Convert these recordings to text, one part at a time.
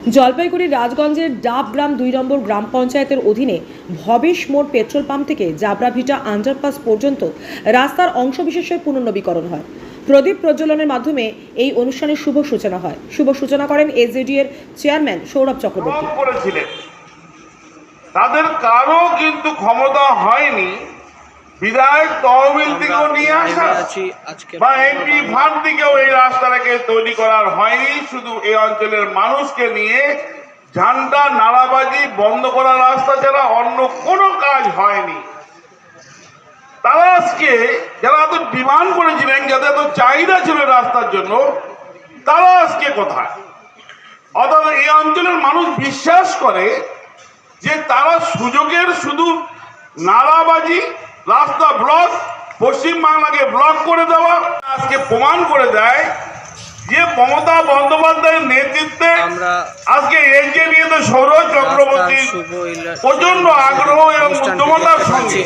জলপাইগুড়ির রাজগঞ্জের ডাবগ্রাম 2 নম্বর গ্রাম পঞ্চায়েতের অধীনে ভবেশ মোড় পেট্রোল পাম্প থেকে জাবরাভিটা আন্ডারপাস পর্যন্ত রাস্তার অংশবিশেষের পুনর্নবীকরণ হয়। প্রদীপ প্রজ্বলনের মাধ্যমে এই অনুষ্ঠানের শুভ সূচনা হয়। শুভ সূচনা করেন এসজেডি এর চেয়ারম্যান সৌরভ চক্রবর্তী। তাদের কারো কিন্তু ক্ষমতা হয়নি বিধায়ক তহবিল থেকেও নিয়ে আসা বা এমপি ফান্ড থেকেও এই রাস্তাটাকে তৈরি করার হয়নি। শুধু এই অঞ্চলের মানুষকে নিয়ে ঝান্ডা নারাবাজি বন্ধ করার রাস্তা ছাড়া অন্য কোনো কাজ হয়নি। তারা আজকে যারা এত ডিমান্ড করেছিলেন, যাদের এত চাহিদা ছিল রাস্তার জন্য, তারা আজকে কোথায়? অর্থাৎ এই অঞ্চলের মানুষ বিশ্বাস করে যে তারা সুযোগের শুধু নারাবাজি, রাস্তা ব্লক, পশ্চিমবাংলাকে ব্লক করে দেওয়া আজকে প্রমাণ করে দেয় যে মমতা বন্দ্যোপাধ্যায়ের নেতৃত্বে আজকে এসজেডি সৌরভ চক্রবর্তীর প্রচন্ড আগ্রহ এবং উদ্যমতার সঙ্গে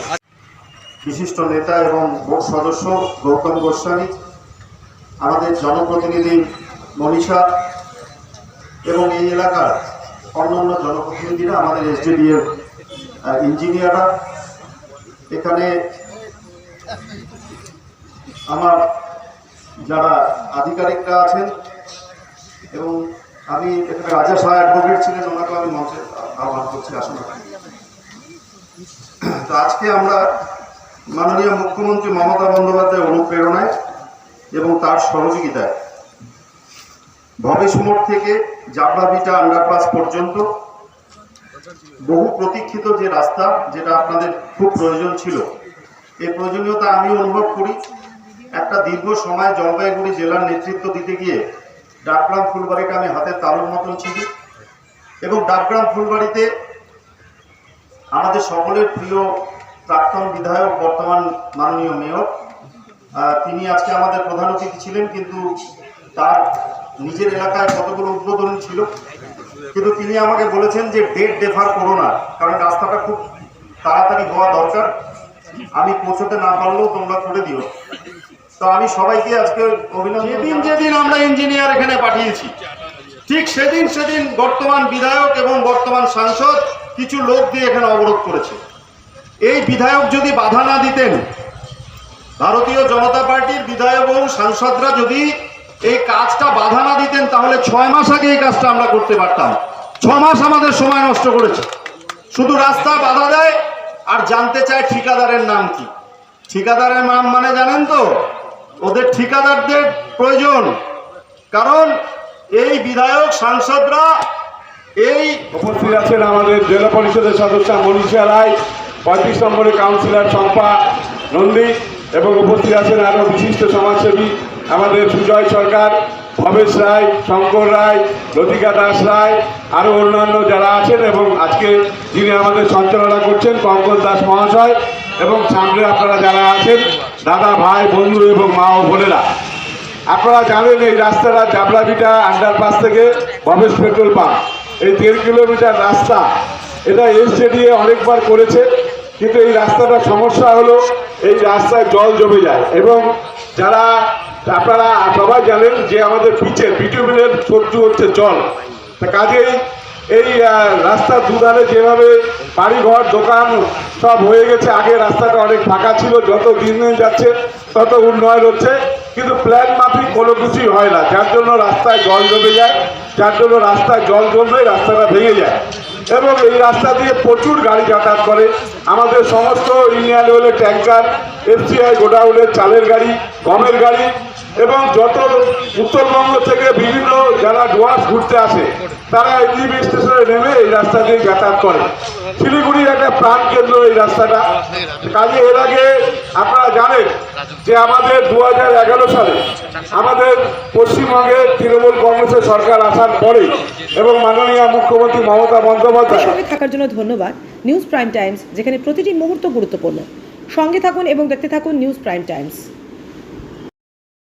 বিশিষ্ট নেতা এবং বোর্ড সদস্য গৌতম গোস্বামী, আমাদের জনপ্রতিনিধি মনীষা এবং এই এলাকার অন্যান্য জনপ্রতিনিধিরা, আমাদের এসজেডি এর ইঞ্জিনিয়াররা, এখানে আমার যারা আধিকারিকরা আছেন এবং আমি এখানে রাজা সাহা অ্যাডভোকেট ছিলেন, ওনাকে আমি মঞ্চে আহ্বান করছি, আসুন। তো আজকে আমরা মাননীয় মুখ্যমন্ত্রী মমতা বন্দ্যোপাধ্যায়ের অনুপ্রেরণায় এবং তার সহযোগিতায় ভবেশ মোড় থেকে জাবরাভিটা আন্ডারপাস পর্যন্ত বহু প্রতীক্ষিত যে রাস্তা, যেটা আপনাদের খুব প্রয়োজন ছিল, এই প্রয়োজনীয়তা আমি অনুভব করি। একটা দীর্ঘ সময় জলপাইগুড়ি জেলার নেতৃত্ব দিতে গিয়ে ডাবগ্রাম ফুলবাড়িটা আমি হাতের তালুর মতন ছিল এবং ডাবগ্রাম ফুলবাড়িতে আমাদের সকলের প্রিয় প্রাক্তন বিধায়ক, বর্তমান মাননীয় মেয়র, তিনি আজকে আমাদের প্রধান অতিথি ছিলেন, কিন্তু তার নিজের এলাকায় কতগুলো উদ্বোধনী ছিল, কিন্তু তিনি আমাকে বলেছেন যে ডেট ডেফার করো না, কারণ রাস্তাটা খুব তাড়াতাড়ি হওয়া দরকার, আমি পৌঁছতে না পারলেও তোমরা করে দিও। তো আমি সবাইকে আজকে অভিনন্দন। যেদিন আমরা ইঞ্জিনিয়ার এখানে পাঠিয়েছি, ঠিক সেদিন বর্তমান বিধায়ক এবং বর্তমান সাংসদ কিছু লোক দিয়ে এখানে অবরোধ করেছে। এই বিধায়ক যদি বাধা না দিতেন, ভারতীয় জনতা পার্টির বিধায়ক এবং সাংসদরা যদি এই কাজটা বাধা না দিতেন, তাহলে 6 মাস আগে এই কাজটা আমরা করতে পারতাম। 6 মাস আমাদের সময় নষ্ট করেছে। শুধু রাস্তা বাধা দেয় আর জানতে চায় ঠিকাদারের নাম কি। ঠিকাদারের নাম মানে জানেন তো, ওদের ঠিকাদারদের প্রয়োজন, কারণ এই বিধায়ক সাংসদরা এই উপস্থিত আছেন আমাদের জেলা পরিষদের সদস্য মনীষা রায়, 35 নম্বরের কাউন্সিলর শম্পা নন্দী, এবং উপস্থিত আছেন আরও বিশিষ্ট সমাজসেবী আমাদের সুজয় সরকার, ভবেশ রায়, শঙ্কর রায়, লতিকা দাস রায়, আরও অন্যান্য যারা আছেন, এবং আজকে যিনি আমাদের সঞ্চালনা করছেন পঙ্কজ দাস মহাশয়, এবং সামনে আপনারা যারা আছেন দাদা, ভাই, বন্ধু এবং মা ও বোনেরা। আপনারা জানেন এই রাস্তাটা জাবরাভিটা আন্ডারপাস থেকে ভবেশ পেট্রোল পাম্প, এই 1.5 কিলোমিটার রাস্তা, এটা এসজেডি অনেকবার করেছে, কিন্তু এই রাস্তাটার সমস্যা হলো এই রাস্তায় জল জমে যায়, এবং যারা আপনারা সবাই জানেন যে আমাদের পিচের বিটুমিনের শত্রু হচ্ছে জল। তা কাজেই এই রাস্তার দুধারে যেভাবে বাড়িঘর, দোকান সব হয়ে গেছে, আগে রাস্তাটা অনেক ফাঁকা ছিল, যত দিন যাচ্ছে তত উন্নয়ন হচ্ছে, কিন্তু প্ল্যান মাফিক কোনো কিছুই হয় না, যার জন্য রাস্তায় জল জমে যায়, যার জন্য রাস্তায় জল জমলে রাস্তাটা ভেঙে যায়, এবং এই রাস্তা দিয়ে প্রচুর গাড়ি যাতায়াত করে। আমাদের সমস্ত ইউনিয়ন লেভেলের ট্যাঙ্কার, এফসিআই গোডাউনের চালের গাড়ি, গমের গাড়ি, এবং যত উত্তরবঙ্গ থেকে বিভিন্ন যারা ডুয়ার্স ঘুরতে আসে, তারা এনজিবি স্টেশনে নেমে এই রাস্তা দিয়ে যাতায়াত করে। শিলিগুড়ির একটা প্রাণ কেন্দ্র এই রাস্তাটা। কাজে এর আগে আপনারা জানেন যে আমাদের 2011 সালে আমাদের পশ্চিমবঙ্গে তৃণমূল কংগ্রেসের সরকার আসার পরে এবং মাননীয় মুখ্যমন্ত্রী মমতা বন্দ্যোপাধ্যায় সঙ্গে থাকার জন্য ধন্যবাদ। নিউজ প্রাইম টাইমস, যেখানে প্রতিটি মুহূর্ত গুরুত্বপূর্ণ। সঙ্গে থাকুন এবং দেখতে থাকুন নিউজ প্রাইম টাইমস।